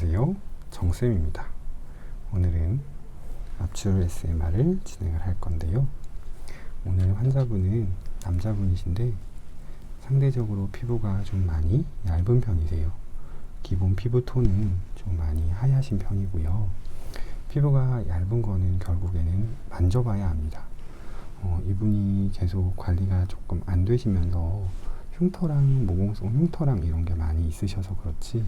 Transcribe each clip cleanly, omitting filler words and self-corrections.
안녕하세요, 정쌤입니다. 오늘은 압출 SMR을 진행을 할 건데요. 오늘 환자분은 남자분이신데 상대적으로 피부가 좀 많이 얇은 편이세요. 기본 피부 톤은 좀 많이 하얗신 편이고요. 피부가 얇은 거는 결국에는 만져봐야 합니다. 이분이 계속 관리가 조금 안 되시면서 흉터랑 모공성 흉터랑 이런 게 많이 있으셔서 그렇지,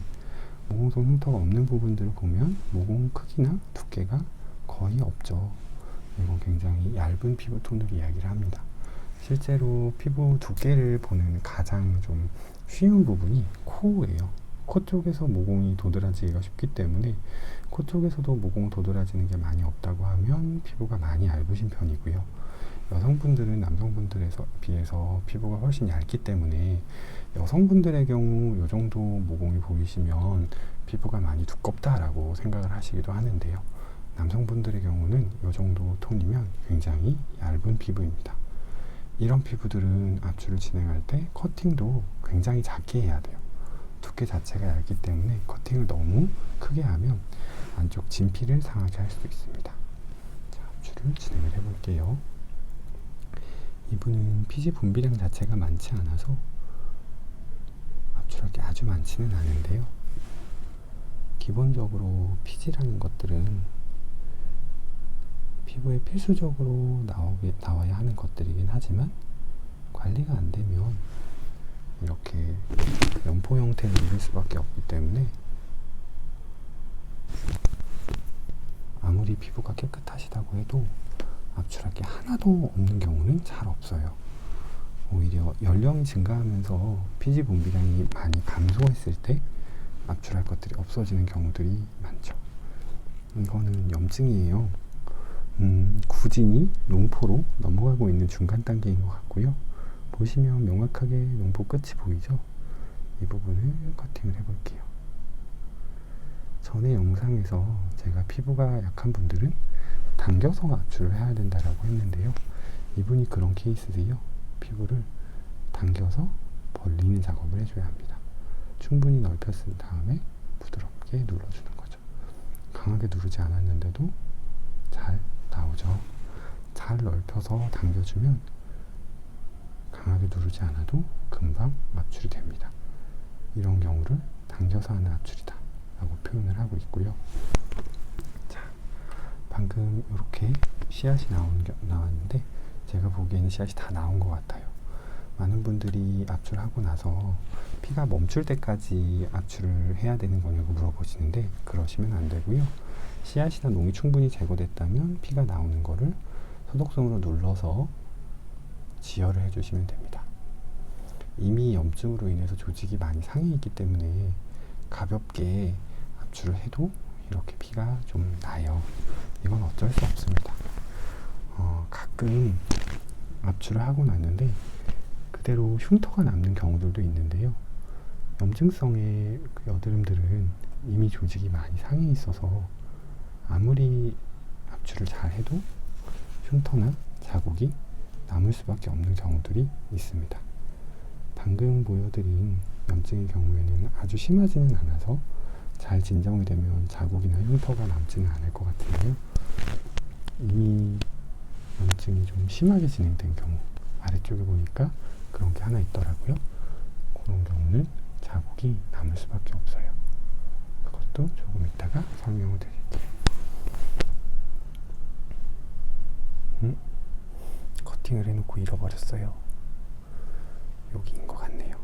모공성 흉터가 없는 부분들을 보면 모공 크기나 두께가 거의 없죠. 이건 굉장히 얇은 피부 톤을 이야기를 합니다. 실제로 피부 두께를 보는 가장 좀 쉬운 부분이 코예요. 코 쪽에서 모공이 도드라지기가 쉽기 때문에 코 쪽에서도 모공 도드라지는 게 많이 없다고 하면 피부가 많이 얇으신 편이고요. 여성분들은 남성분들에 비해서 피부가 훨씬 얇기 때문에 여성분들의 경우 이 정도 모공이 보이시면 피부가 많이 두껍다라고 생각을 하시기도 하는데요. 남성분들의 경우는 이 정도 톤이면 굉장히 얇은 피부입니다. 이런 피부들은 압출을 진행할 때 커팅도 굉장히 작게 해야 돼요. 두께 자체가 얇기 때문에 커팅을 너무 크게 하면 안쪽 진피를 상하게 할 수도 있습니다. 자, 압출을 진행을 해볼게요. 이분은 피지 분비량 자체가 많지 않아서 압출할 게 아주 많지는 않은데요. 기본적으로 피지라는 것들은 피부에 필수적으로 나와야 하는 것들이긴 하지만 관리가 안 되면 이렇게 연포 형태를 입을 수밖에 없기 때문에 아무리 피부가 깨끗하시다고 해도 압출할 게 하나도 없는 경우는 잘 없어요. 오히려 연령이 증가하면서 피지 분비량이 많이 감소했을 때 압출할 것들이 없어지는 경우들이 많죠. 이거는 염증이에요. 구진이 농포로 넘어가고 있는 중간 단계인 것 같고요. 보시면 명확하게 농포 끝이 보이죠? 이 부분을 커팅을 해볼게요. 전에 영상에서 제가 피부가 약한 분들은 당겨서 압출을 해야 된다라고 했는데요. 이분이 그런 케이스세요. 피부를 당겨서 벌리는 작업을 해줘야 합니다. 충분히 넓혔은 다음에 부드럽게 눌러주는 거죠. 강하게 누르지 않았는데도 잘 나오죠. 잘 넓혀서 당겨주면 강하게 누르지 않아도 금방 압출이 됩니다. 이런 경우를 당겨서 하는 압출이다 라고 표현을 하고 있고요. 자, 방금 이렇게 씨앗이 나왔는데 제가 보기에는 씨앗이 다 나온 것 같아요. 많은 분들이 압출하고 나서 피가 멈출 때까지 압출을 해야 되는 거냐고 물어보시는데 그러시면 안 되고요. 씨앗이나 농이 충분히 제거됐다면 피가 나오는 거를 소독솜으로 눌러서 지혈을 해주시면 됩니다. 이미 염증으로 인해서 조직이 많이 상해 있기 때문에 가볍게 압출을 해도 이렇게 피가 좀 나요. 이건 어쩔 수 없습니다. 가끔 압출을 하고 났는데 그대로 흉터가 남는 경우들도 있는데요. 염증성의 여드름들은 이미 조직이 많이 상해 있어서 아무리 압출을 잘 해도 흉터나 자국이 남을 수밖에 없는 경우들이 있습니다. 방금 보여드린 염증의 경우에는 아주 심하지는 않아서 잘 진정이 되면 자국이나 흉터가 남지는 않을 것 같은데요. 이미 염증이 좀 심하게 진행된 경우, 아래쪽에 보니까 그런 게 하나 있더라고요. 그런 경우는 자국이 남을 수밖에 없어요. 그것도 조금 이따가 설명을 드릴게요. 커팅을 해놓고 잃어버렸어요. 여기인 것 같네요.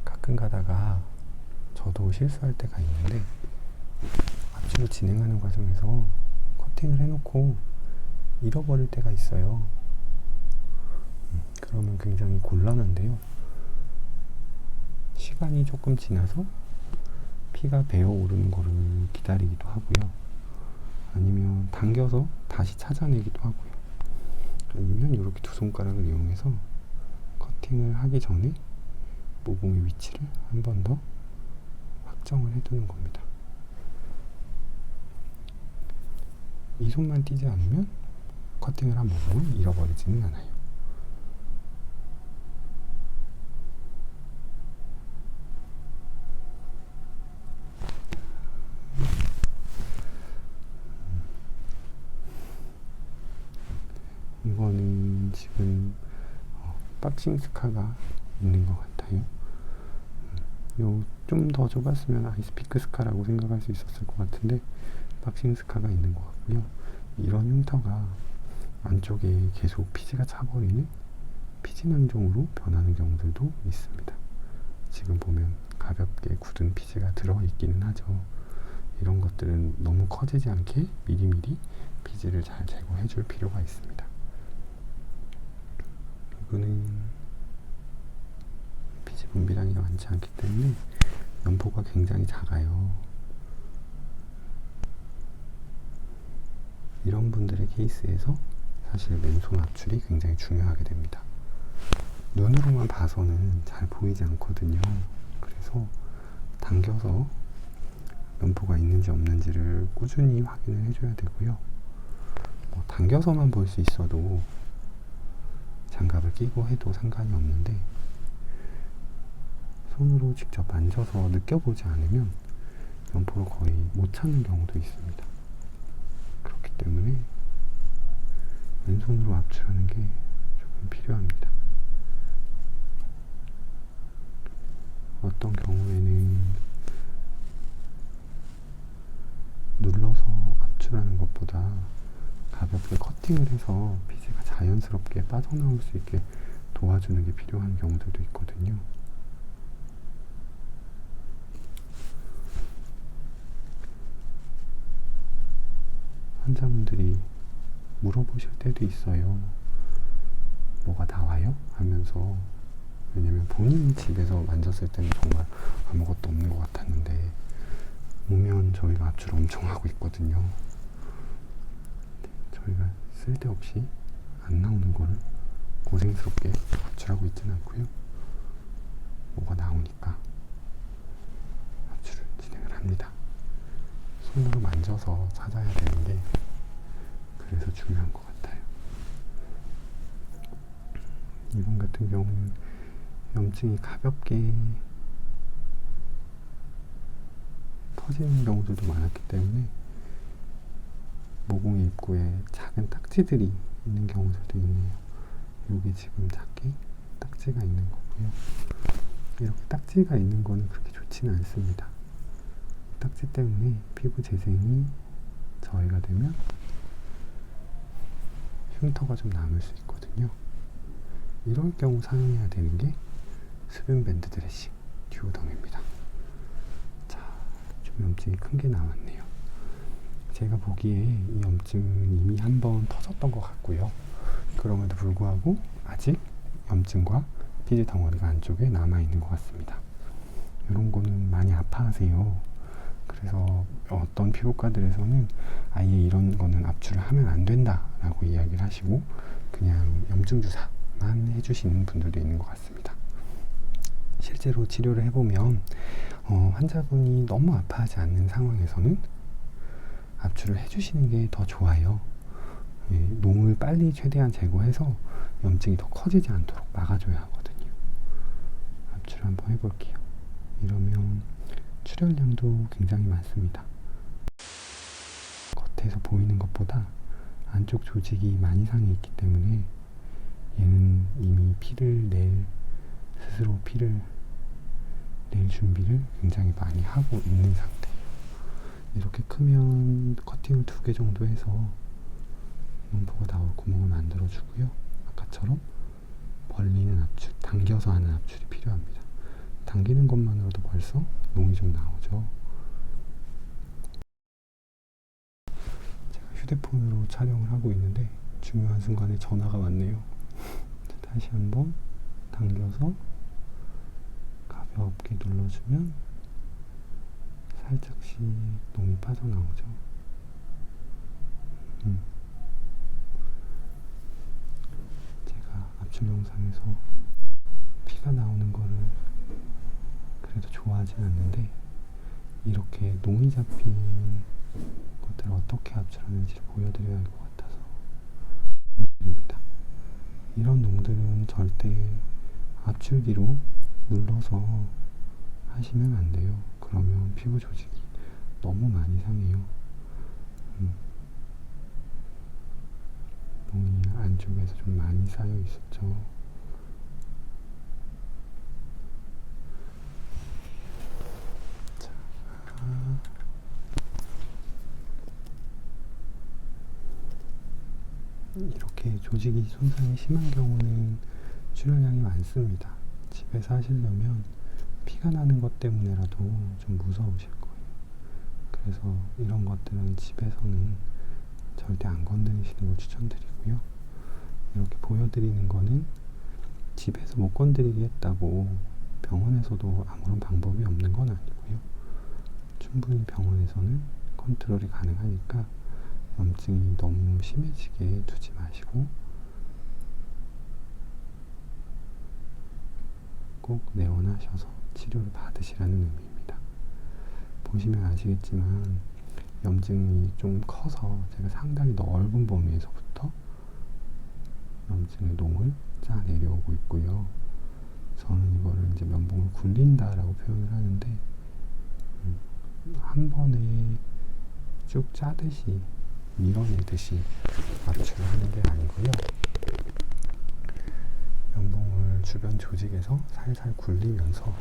가끔 가다가 저도 실수할 때가 있는데 압출을 진행하는 과정에서 커팅을 해놓고 잃어버릴 때가 있어요. 그러면 굉장히 곤란한데요. 시간이 조금 지나서 피가 배어오르는 거를 기다리기도 하고요. 아니면 당겨서 다시 찾아내기도 하고요. 아니면 이렇게 두 손가락을 이용해서 커팅을 하기 전에 모공의 위치를 한 번 더 확정을 해두는 겁니다. 이 손만 띄지 않으면 커팅을 한 모공을 잃어버리지는 않아요. 이거는 지금 박싱 스카가 있는 것 같아요. 좀 더 좁았으면 아이스피크 스카라고 생각할 수 있었을 것 같은데 박싱 스카가 있는 것 같고요. 이런 흉터가 안쪽에 계속 피지가 차버리는 피지낭종으로 변하는 경우들도 있습니다. 지금 보면 가볍게 굳은 피지가 들어있기는 하죠. 이런 것들은 너무 커지지 않게 미리미리 피지를 잘 제거해 줄 필요가 있습니다. 이거는 피지 분비량이 많지 않기 때문에 연포가 굉장히 작아요. 이런 분들의 케이스에서 사실 맨손 압출이 굉장히 중요하게 됩니다. 눈으로만 봐서는 잘 보이지 않거든요. 그래서 당겨서 연포가 있는지 없는지를 꾸준히 확인을 해줘야 되고요. 당겨서만 볼 수 있어도 장갑을 끼고 해도 상관이 없는데 손으로 직접 만져서 느껴보지 않으면 연포를 거의 못 찾는 경우도 있습니다. 그렇기 때문에 왼손으로 압출하는 게 조금 필요합니다. 어떤 경우에는 눌러서 압출하는 것보다 가볍게 커팅을 해서 피지가 자연스럽게 빠져나올 수 있게 도와주는 게 필요한 경우들도 있거든요. 환자분들이 물어보실 때도 있어요. 뭐가 나와요? 하면서. 왜냐면 본인이 집에서 만졌을 때는 정말 아무것도 없는 것 같았는데 오면 저희가 압출을 엄청 하고 있거든요. 저희가 쓸데없이 안 나오는 거를 고생스럽게 압출하고 있지는 않고요. 뭐가 나오니까 압출을 진행을 합니다. 손으로 만져서 찾아야 되는 게 그래서 중요한 것 같아요. 이번 같은 경우는 염증이 가볍게 터지는 경우들도 많았기 때문에 모공 입구에 작은 딱지들이 있는 경우들도 있네요. 여기 지금 작게 딱지가 있는 거고요. 이렇게 딱지가 있는 거는 그렇게 좋지는 않습니다. 딱지 때문에 피부 재생이 저해가 되면 흉터가 좀 남을 수 있거든요. 이럴 경우 사용해야 되는 게 수분 밴드 드레싱 듀오덤입니다. 자, 좀 염증이 큰 게 나왔네요. 제가 보기에 이 염증은 이미 한번 터졌던 것 같고요. 그럼에도 불구하고 아직 염증과 피지 덩어리가 안쪽에 남아있는 것 같습니다. 이런 거는 많이 아파하세요. 그래서 어떤 피부과들에서는 아예 이런 거는 압출을 하면 안 된다 라고 이야기를 하시고 그냥 염증 주사만 해주시는 분들도 있는 것 같습니다. 실제로 치료를 해보면 환자분이 너무 아파하지 않는 상황에서는 압출을 해주시는 게 더 좋아요. 농을 빨리 최대한 제거해서 염증이 더 커지지 않도록 막아줘야 하거든요. 압출을 한번 해볼게요. 이러면 출혈량도 굉장히 많습니다. 겉에서 보이는 것보다 안쪽 조직이 많이 상해 있기 때문에 얘는 이미 스스로 피를 낼 준비를 굉장히 많이 하고 있는 상태예요. 이렇게 크면 커팅을 2개 정도 해서 연포가 나올 구멍을 만들어 주고요. 아까처럼 벌리는 압출, 당겨서 하는 압출이 필요합니다. 당기는 것만으로도 벌써 농이 좀 나오죠. 제가 휴대폰으로 촬영을 하고 있는데 중요한 순간에 전화가 왔네요. 다시 한번 당겨서 가볍게 눌러주면 살짝씩 농이 빠져나오죠. 제가 압출 영상에서 피가 나오는 거를 그래도 좋아하진 않는데 이렇게 농이 잡힌 것들을 어떻게 압출하는지를 보여드려야 할 것 같아서 보여드립니다. 이런 농들은 절대 압출기로 눌러서 하시면 안 돼요. 그러면 피부 조직이 너무 많이 상해요. 농이 안쪽에서 좀 많이 쌓여 있었죠. 자, 이렇게 조직이 손상이 심한 경우는 출혈량이 많습니다. 집에서 하시려면 피가 나는 것 때문에라도 좀 무서우실 거예요. 그래서 이런 것들은 집에서는 절대 안 건드리시는 걸 추천드리고요. 이렇게 보여드리는 거는 집에서 못 건드리게 했다고 병원에서도 아무런 방법이 없는 건 아니고요. 충분히 병원에서는 컨트롤이 가능하니까 염증이 너무 심해지게 두지 마시고 꼭 내원하셔서 치료를 받으시라는 의미입니다. 보시면 아시겠지만 염증이 좀 커서 제가 상당히 넓은 범위에서부터 염증의 농을 짜 내려오고 있고요. 저는 이거를 이제 면봉을 굴린다라고 표현을 하는데 한 번에 쭉 짜듯이 밀어내듯이 압출을 하는 게 아니고요. 면봉을 주변 조직에서 살살 굴리면서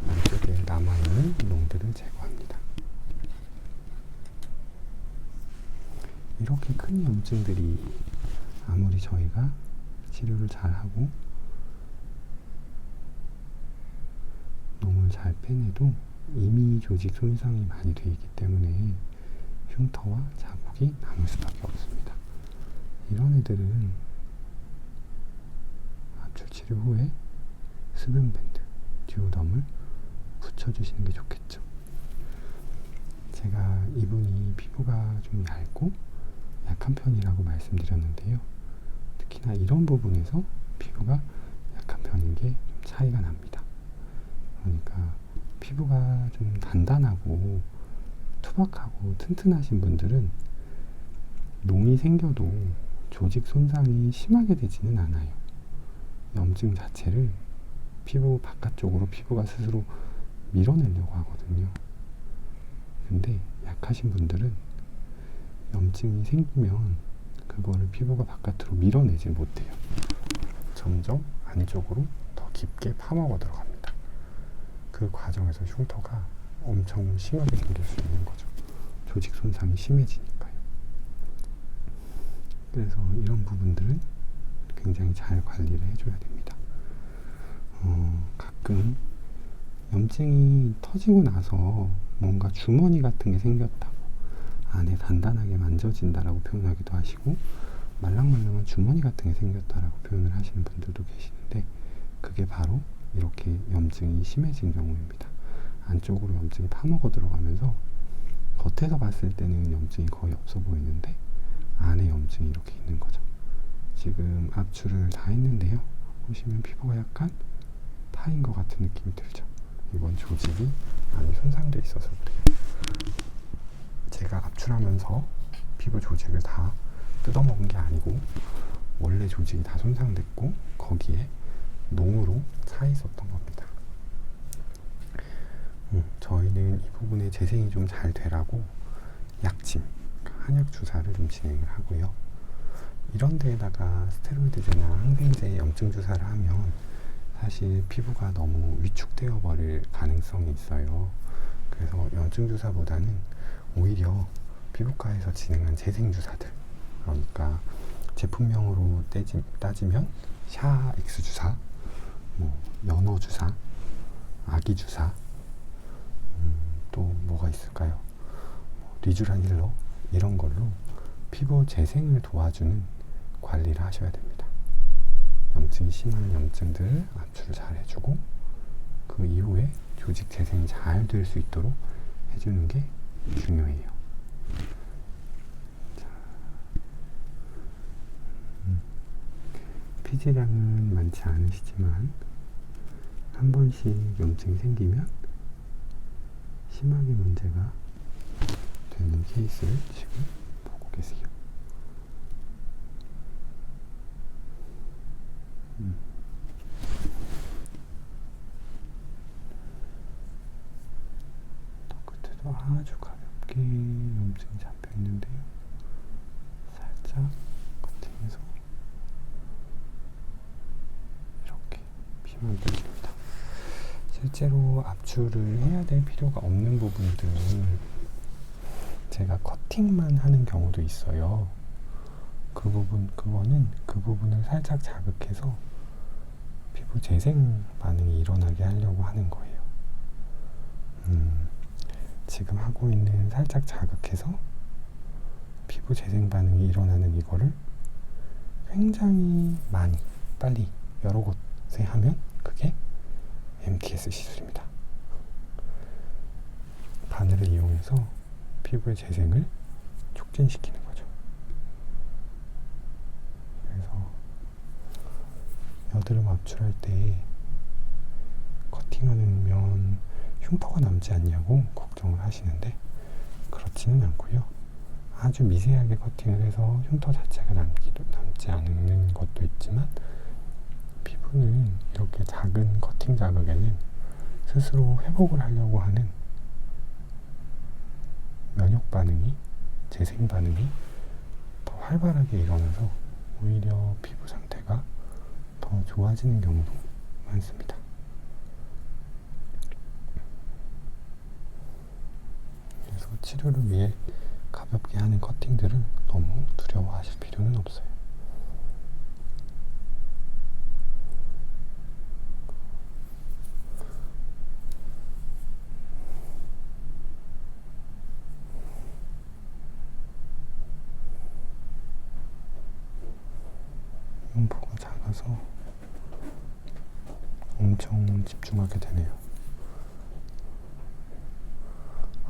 안쪽에 남아있는 농들을 제거합니다. 이렇게 큰 염증들이 아무리 저희가 치료를 잘하고 농을 잘 빼내도 이미 조직 손상이 많이 되어 있기 때문에 흉터와 자국이 남을 수밖에 없습니다. 이런 애들은 압출 치료 후에 수분밴드, 듀오덤을 붙여주시는 게 좋겠죠. 제가 이분이 피부가 좀 얇고 약한 편이라고 말씀드렸는데요. 특히나 이런 부분에서 피부가 약한 편인 게 좀 차이가 납니다. 그러니까 피부가 좀 단단하고 투박하고 튼튼하신 분들은 농이 생겨도 조직 손상이 심하게 되지는 않아요. 염증 자체를 피부 바깥쪽으로 피부가 스스로 밀어내려고 하거든요. 근데 약하신 분들은 염증이 생기면 그거를 피부가 바깥으로 밀어내지 못해요. 점점 안쪽으로 더 깊게 파먹어 들어갑니다. 그 과정에서 흉터가 엄청 심하게 생길 수 있는 거죠. 조직 손상이 심해지니까요. 그래서 이런 부분들은 굉장히 잘 관리를 해줘야 됩니다. 가끔 염증이 터지고 나서 뭔가 주머니 같은 게 생겼다고 안에 단단하게 만져진다라고 표현하기도 하시고 말랑말랑한 주머니 같은 게 생겼다라고 표현을 하시는 분들도 계시는데 그게 바로 이렇게 염증이 심해진 경우입니다. 안쪽으로 염증이 파먹어 들어가면서 겉에서 봤을 때는 염증이 거의 없어 보이는데 안에 염증이 이렇게 있는 거죠. 지금 압출을 다 했는데요. 보시면 피부가 약간 파인 것 같은 느낌이 들죠. 이건 조직이 많이 손상돼 있어서 그래요. 제가 압출하면서 피부 조직을 다 뜯어먹은 게 아니고 원래 조직이 다 손상됐고 거기에 농으로 차 있었던 겁니다. 저희는 이 부분에 재생이 좀 잘 되라고 약침, 한약 주사를 좀 진행을 하고요. 이런 데에다가 스테로이드제나 항생제 염증 주사를 하면 사실 피부가 너무 위축되어 버릴 가능성이 있어요. 그래서 염증 주사보다는 오히려 피부과에서 진행한 재생 주사들, 그러니까 제품명으로 따지면 샤 X 주사, 연어 주사, 아기 주사, 또 뭐가 있을까요? 리쥬란 힐러 이런 걸로 피부 재생을 도와주는 관리를 하셔야 됩니다. 염증이 심한 염증들 압출을 잘 해주고 그 이후에 조직 재생이 잘 될 수 있도록 해주는 게 중요해요. 자, 피지량은 많지 않으시지만 한 번씩 염증이 생기면 심하게 문제가 되는 케이스를 지금 보고 계세요. 더 끝에도 아주 가볍게 염증이 잡혀 있는데요. 살짝 커팅해서 실제로 압출을 해야 될 필요가 없는 부분들을 제가 커팅만 하는 경우도 있어요. 그거는 그 부분을 살짝 자극해서 피부 재생 반응이 일어나게 하려고 하는 거예요. 지금 하고 있는 살짝 자극해서 피부 재생 반응이 일어나는 이거를 굉장히 많이 빨리 여러 곳에 하면 그게 MTS 시술입니다. 바늘을 이용해서 피부의 재생을 촉진시키는 거죠. 그래서 여드름 압출할 때 커팅하면 흉터가 남지 않냐고 걱정을 하시는데 그렇지는 않고요. 아주 미세하게 커팅을 해서 흉터 자체가 남지 않는 것도 있지만 피부는 이렇게 작은 커팅 자극에는 스스로 회복을 하려고 하는 면역 반응이, 재생 반응이 더 활발하게 일어나서 오히려 피부 상태가 더 좋아지는 경우도 많습니다. 그래서 치료를 위해 가볍게 하는 커팅들을 너무 두려워하실 필요는 없어요. 흉포가 작아서 엄청 집중하게 되네요.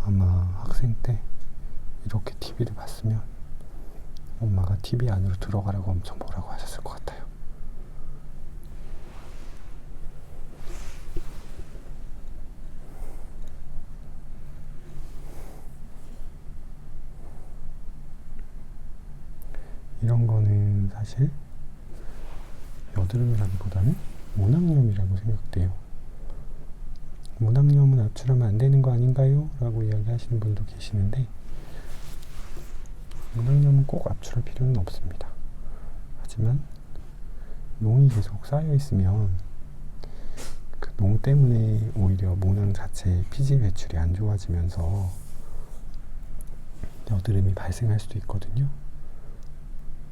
아마 학생 때 이렇게 TV를 봤으면 엄마가 TV 안으로 들어가라고 엄청 뭐라고 하셨을 것 같아요. 이런 거는 사실 여드름이라기보다는 모낭염이라고 생각돼요. 모낭염은 압출하면 안 되는 거 아닌가요? 라고 이야기하시는 분도 계시는데 모낭염은 꼭 압출할 필요는 없습니다. 하지만 농이 계속 쌓여 있으면 그 농 때문에 오히려 모낭 자체의 피지 배출이 안 좋아지면서 여드름이 발생할 수도 있거든요.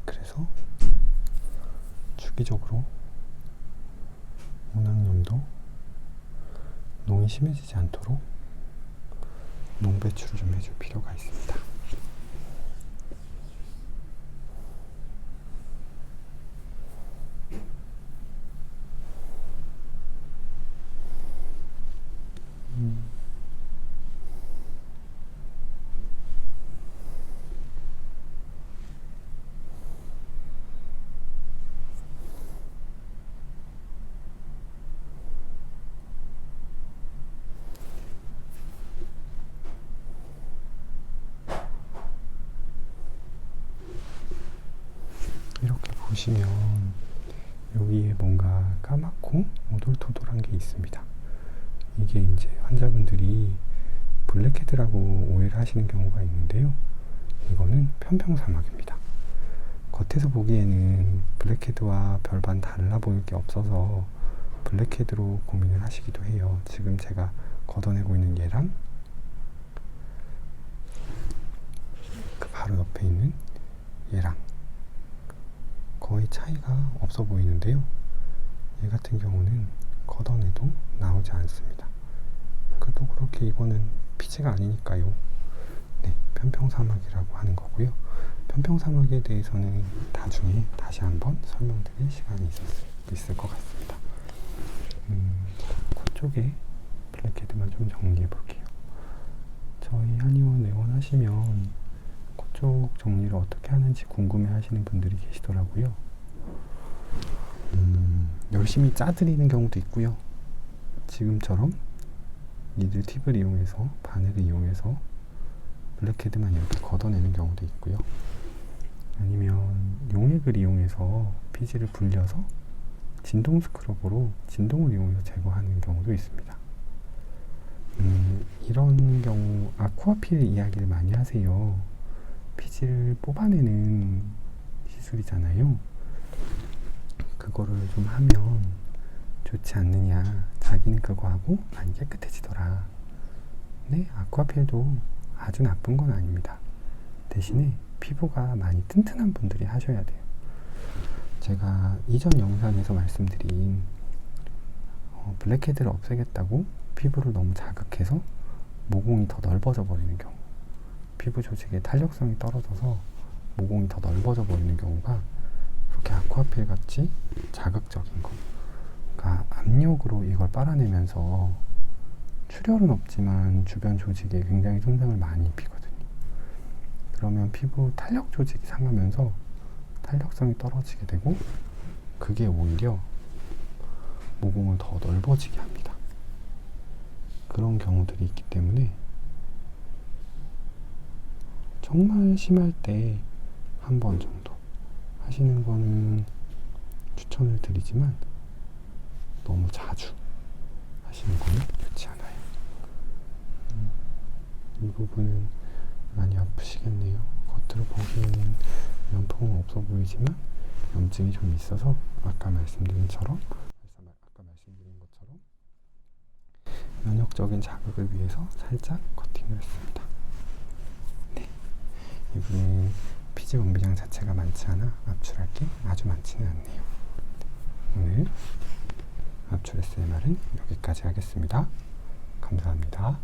그래서 주기적으로 모낭염도 농이 심해지지 않도록 농 배출을 좀 해줄 필요가 있습니다. 이렇게 보시면 여기에 뭔가 까맣고 오돌토돌한 게 있습니다. 이게 이제 환자분들이 블랙헤드라고 오해를 하시는 경우가 있는데요. 이거는 편평사막입니다. 겉에서 보기에는 블랙헤드와 별반 달라 보일 게 없어서 블랙헤드로 고민을 하시기도 해요. 지금 제가 걷어내고 있는 얘랑 그 바로 옆에 있는 얘랑 거의 차이가 없어 보이는데요. 얘 같은 경우는 걷어내도 나오지 않습니다. 그래도 그렇게 이거는 피지가 아니니까요. 네, 편평사막이라고 하는 거고요. 편평사막에 대해서는 나중에 다시 한번 설명드릴 시간이 있을 것 같습니다. 코 쪽에 블랙헤드만 좀 정리해 볼게요. 저희 한의원 내원하시면 코 쪽 정리를 어떻게 하는지 궁금해 하시는 분들이 계시더라고요. 열심히 짜드리는 경우도 있고요. 지금처럼 니들 팁을 이용해서 바늘을 이용해서 블랙헤드만 이렇게 걷어내는 경우도 있고요. 아니면 용액을 이용해서 피지를 불려서 진동 스크럽으로 진동을 이용해서 제거하는 경우도 있습니다. 이런 경우 아쿠아필 이야기를 많이 하세요. 피지를 뽑아내는 시술이잖아요. 그거를 좀 하면 좋지 않느냐, 자기는 그거 하고 많이 깨끗해지더라. 근데 아쿠아필도 아주 나쁜 건 아닙니다. 대신에 피부가 많이 튼튼한 분들이 하셔야 돼요. 제가 이전 영상에서 말씀드린 블랙헤드를 없애겠다고 피부를 너무 자극해서 모공이 더 넓어져 버리는 경우, 피부 조직의 탄력성이 떨어져서 모공이 더 넓어져 버리는 경우가 그렇게 아쿠아필 같이 자극적인 거, 그러니까 압력으로 이걸 빨아내면서 출혈은 없지만 주변 조직에 굉장히 손상을 많이 입히거든요. 그러면 피부 탄력 조직이 상하면서 탄력성이 떨어지게 되고, 그게 오히려 모공을 더 넓어지게 합니다. 그런 경우들이 있기 때문에 정말 심할 때 한 번 정도 하시는 거는 추천을 드리지만, 너무 자주 하시는 거는 좋지 않아요. 이 부분은 많이 아프시겠네요. 겉으로 보기에는 염통은 없어 보이지만 염증이 좀 있어서 아까 말씀드린 것처럼 면역적인 자극을 위해서 살짝 커팅을 했습니다. 네, 이분은 피지 원비량 자체가 많지 않아 압출할 게 아주 많지는 않네요. 오늘 압출 SMR은 여기까지 하겠습니다. 감사합니다.